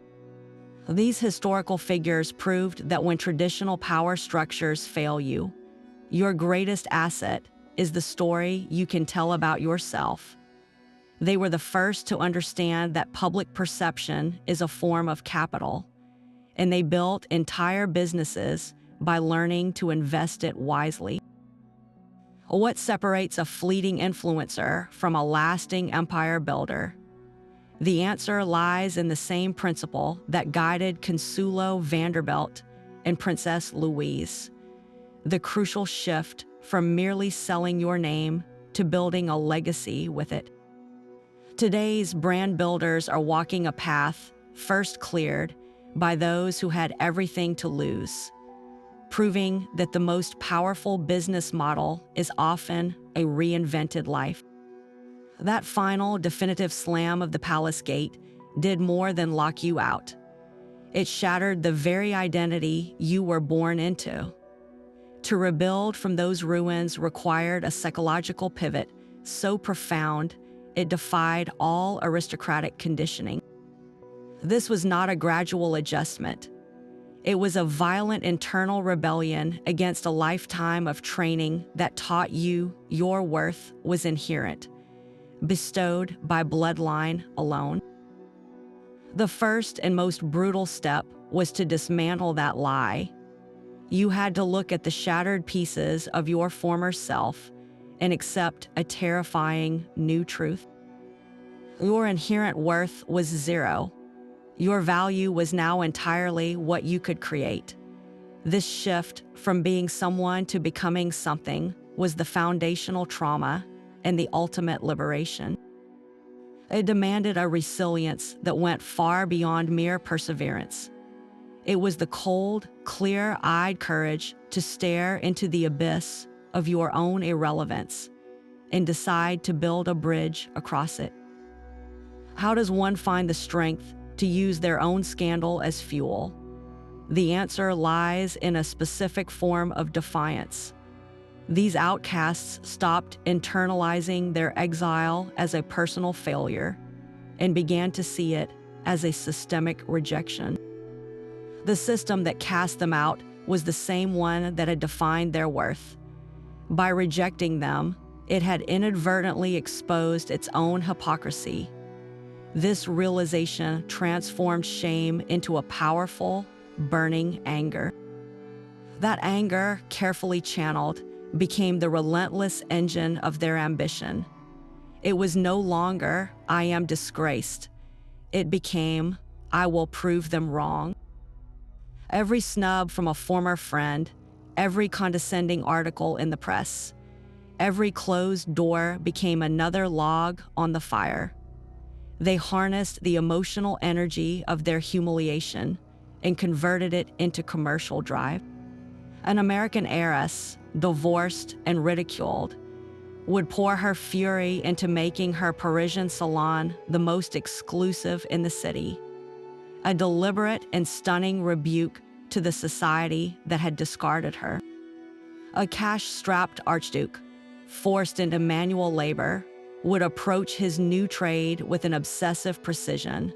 These historical figures proved that when traditional power structures fail you, your greatest asset is the story you can tell about yourself. They were the first to understand that public perception is a form of capital, and they built entire businesses by learning to invest it wisely. What separates a fleeting influencer from a lasting empire builder? The answer lies in the same principle that guided Consuelo Vanderbilt and Princess Louise: the crucial shift from merely selling your name to building a legacy with it. Today's brand builders are walking a path first cleared by those who had everything to lose, proving that the most powerful business model is often a reinvented life. That final, definitive slam of the palace gate did more than lock you out. It shattered the very identity you were born into. To rebuild from those ruins required a psychological pivot so profound it defied all aristocratic conditioning. This was not a gradual adjustment. It was a violent internal rebellion against a lifetime of training that taught you your worth was inherent, bestowed by bloodline alone. The first and most brutal step was to dismantle that lie. You had to look at the shattered pieces of your former self and accept a terrifying new truth. Your inherent worth was zero. Your value was now entirely what you could create. This shift from being someone to becoming something was the foundational trauma and the ultimate liberation. It demanded a resilience that went far beyond mere perseverance. It was the cold, clear-eyed courage to stare into the abyss of your own irrelevance and decide to build a bridge across it. How does one find the strength to use their own scandal as fuel? The answer lies in a specific form of defiance. These outcasts stopped internalizing their exile as a personal failure and began to see it as a systemic rejection. The system that cast them out was the same one that had defined their worth. By rejecting them, it had inadvertently exposed its own hypocrisy. This realization transformed shame into a powerful, burning anger. That anger, carefully channeled, became the relentless engine of their ambition. It was no longer, "I am disgraced." It became, "I will prove them wrong." Every snub from a former friend, every condescending article in the press, every closed door became another log on the fire. They harnessed the emotional energy of their humiliation and converted it into commercial drive. An American heiress, divorced and ridiculed, would pour her fury into making her Parisian salon the most exclusive in the city, a deliberate and stunning rebuke to the society that had discarded her. A cash-strapped archduke, forced into manual labor, would approach his new trade with an obsessive precision.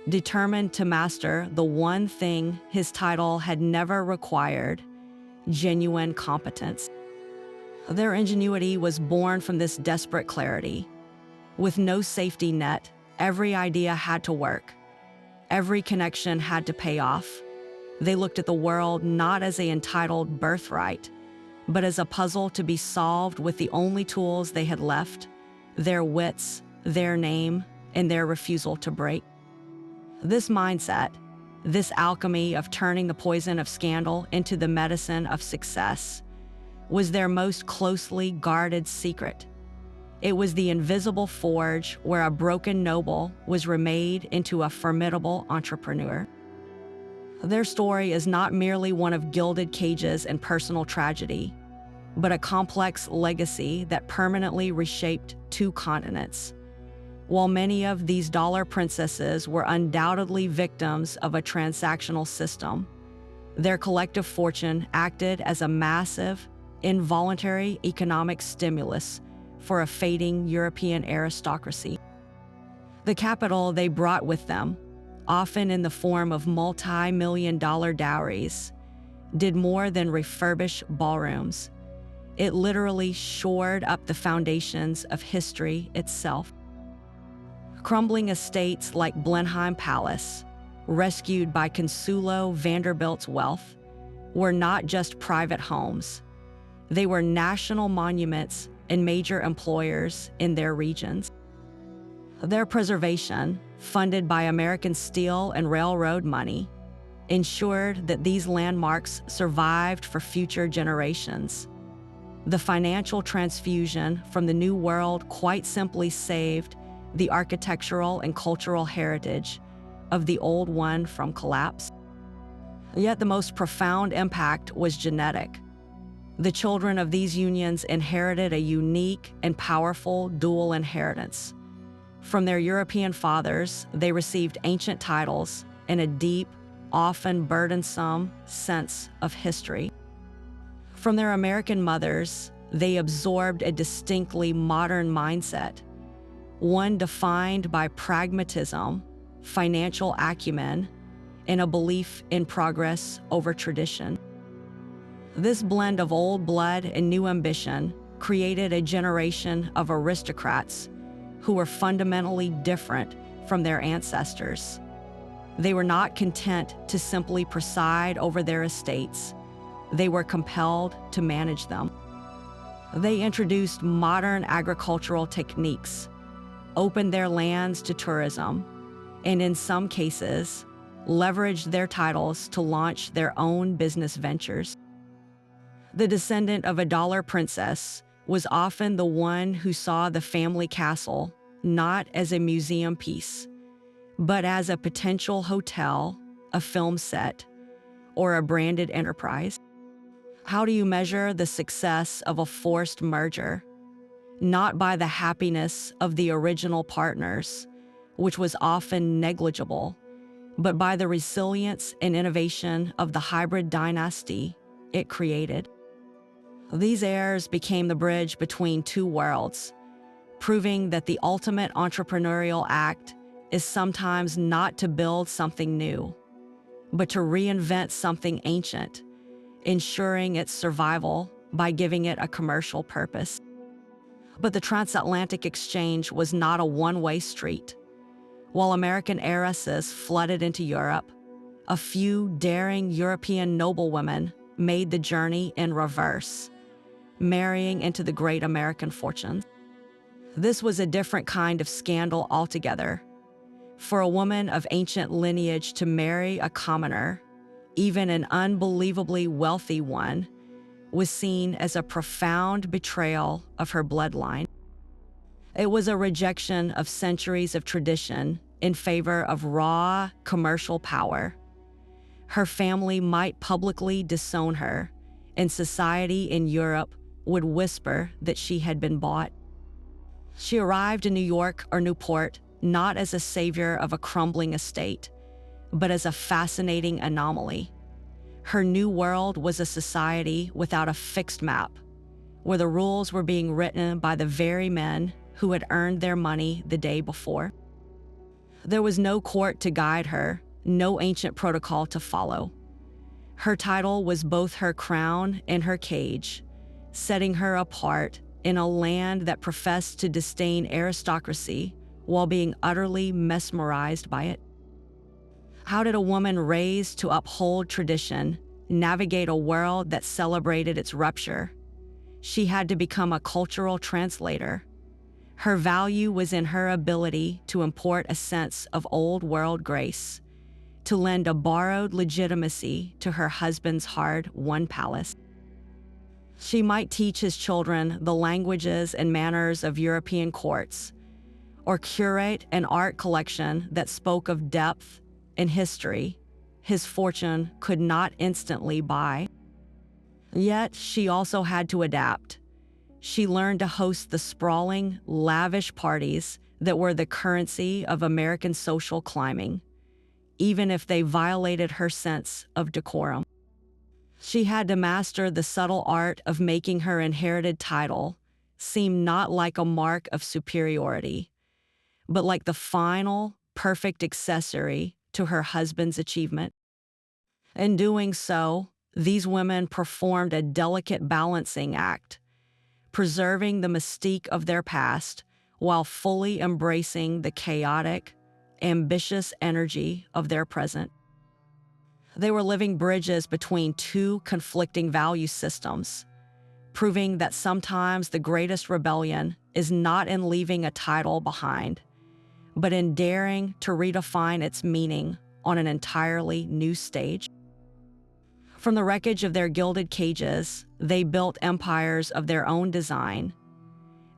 determined to master the one thing his title had never required: genuine competence. Their ingenuity was born from this desperate clarity. With no safety net, every idea had to work. Every connection had to pay off. They looked at the world not as an entitled birthright, but as a puzzle to be solved with the only tools they had left: their wits, their name, and their refusal to break. This mindset, this alchemy of turning the poison of scandal into the medicine of success, was their most closely guarded secret. It was the invisible forge where a broken noble was remade into a formidable entrepreneur. Their story is not merely one of gilded cages and personal tragedy, but a complex legacy that permanently reshaped 2 continents. While many of these dollar princesses were undoubtedly victims of a transactional system, their collective fortune acted as a massive, involuntary economic stimulus for a fading European aristocracy. The capital they brought with them, often in the form of multi-million-dollar dowries, did more than refurbish ballrooms. It literally shored up the foundations of history itself. Crumbling estates like Blenheim Palace, rescued by Consuelo Vanderbilt's wealth, were not just private homes. They were national monuments and major employers in their regions. Their preservation, funded by American steel and railroad money, ensured that these landmarks survived for future generations. The financial transfusion from the New World quite simply saved the architectural and cultural heritage of the old one from collapse. Yet the most profound impact was genetic. The children of these unions inherited a unique and powerful dual inheritance. From their European fathers, they received ancient titles and a deep, often burdensome sense of history. From their American mothers, they absorbed a distinctly modern mindset, one defined by pragmatism, financial acumen, and a belief in progress over tradition. This blend of old blood and new ambition created a generation of aristocrats who were fundamentally different from their ancestors. They were not content to simply preside over their estates. They were compelled to manage them. They introduced modern agricultural techniques, opened their lands to tourism, and in some cases, leveraged their titles to launch their own business ventures. The descendant of a dollar princess was often the one who saw the family castle not as a museum piece, but as a potential hotel, a film set, or a branded enterprise. How do you measure the success of a forced merger? Not by the happiness of the original partners, which was often negligible, but by the resilience and innovation of the hybrid dynasty it created. These heirs became the bridge between 2 worlds, proving that the ultimate entrepreneurial act is sometimes not to build something new, but to reinvent something ancient, ensuring its survival by giving it a commercial purpose. But the transatlantic exchange was not a one-way street. While American heiresses flooded into Europe, a few daring European noblewomen made the journey in reverse, marrying into the great American fortunes. This was a different kind of scandal altogether. For a woman of ancient lineage to marry a commoner, even an unbelievably wealthy one, was seen as a profound betrayal of her bloodline. It was a rejection of centuries of tradition in favor of raw commercial power. Her family might publicly disown her, and society in Europe would whisper that she had been bought. She arrived in New York or Newport not as a savior of a crumbling estate, but as a fascinating anomaly. Her new world was a society without a fixed map, where the rules were being written by the very men who had earned their money the day before. There was no court to guide her, no ancient protocol to follow. Her title was both her crown and her cage, setting her apart in a land that professed to disdain aristocracy while being utterly mesmerized by it. How did a woman raised to uphold tradition navigate a world that celebrated its rupture? She had to become a cultural translator. Her value was in her ability to import a sense of old world grace, to lend a borrowed legitimacy to her husband's hard-won palace. She might teach his children the languages and manners of European courts, or curate an art collection that spoke of depth and history his fortune could not instantly buy. Yet she also had to adapt. She learned to host the sprawling, lavish parties that were the currency of American social climbing, even if they violated her sense of decorum. She had to master the subtle art of making her inherited title seem not like a mark of superiority, but like the final, perfect accessory to her husband's achievement. In doing so, these women performed a delicate balancing act, preserving the mystique of their past while fully embracing the chaotic, ambitious energy of their present. They were living bridges between two conflicting value systems, proving that sometimes the greatest rebellion is not in leaving a title behind, but in daring to redefine its meaning on an entirely new stage. From the wreckage of their gilded cages, they built empires of their own design.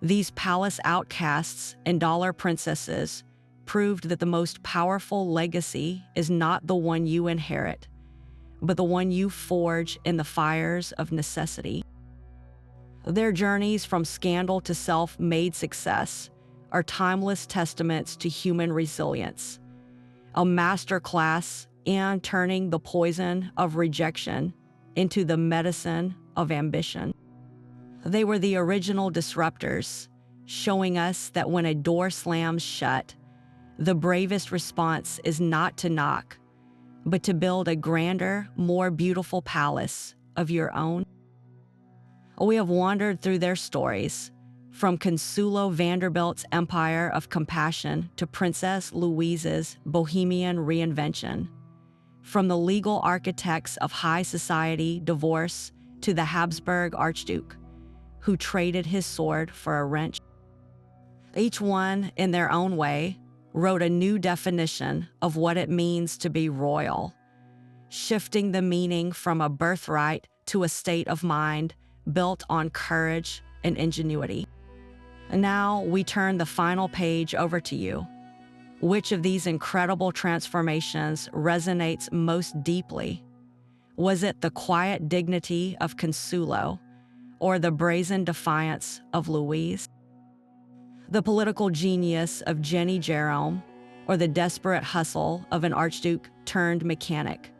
These palace outcasts and dollar princesses proved that the most powerful legacy is not the one you inherit, but the one you forge in the fires of necessity. Their journeys from scandal to self-made success are timeless testaments to human resilience, a masterclass in turning the poison of rejection into the medicine of ambition. They were the original disruptors, showing us that when a door slams shut, the bravest response is not to knock, but to build a grander, more beautiful palace of your own. We have wandered through their stories, from Consuelo Vanderbilt's empire of compassion to Princess Louise's Bohemian reinvention, from the legal architects of high society divorce to the Habsburg Archduke, who traded his sword for a wrench. Each one, in their own way, wrote a new definition of what it means to be royal, shifting the meaning from a birthright to a state of mind built on courage and ingenuity. And now we turn the final page over to you. Which of these incredible transformations resonates most deeply? Was it the quiet dignity of Consuelo or the brazen defiance of Louise? The political genius of Jennie Jerome or the desperate hustle of an archduke turned mechanic?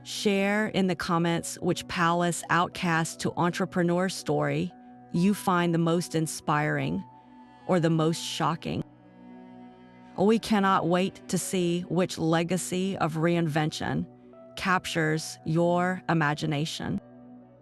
Share in the comments which palace outcast to entrepreneur story you find the most inspiring or the most shocking. We cannot wait to see which legacy of reinvention captures your imagination.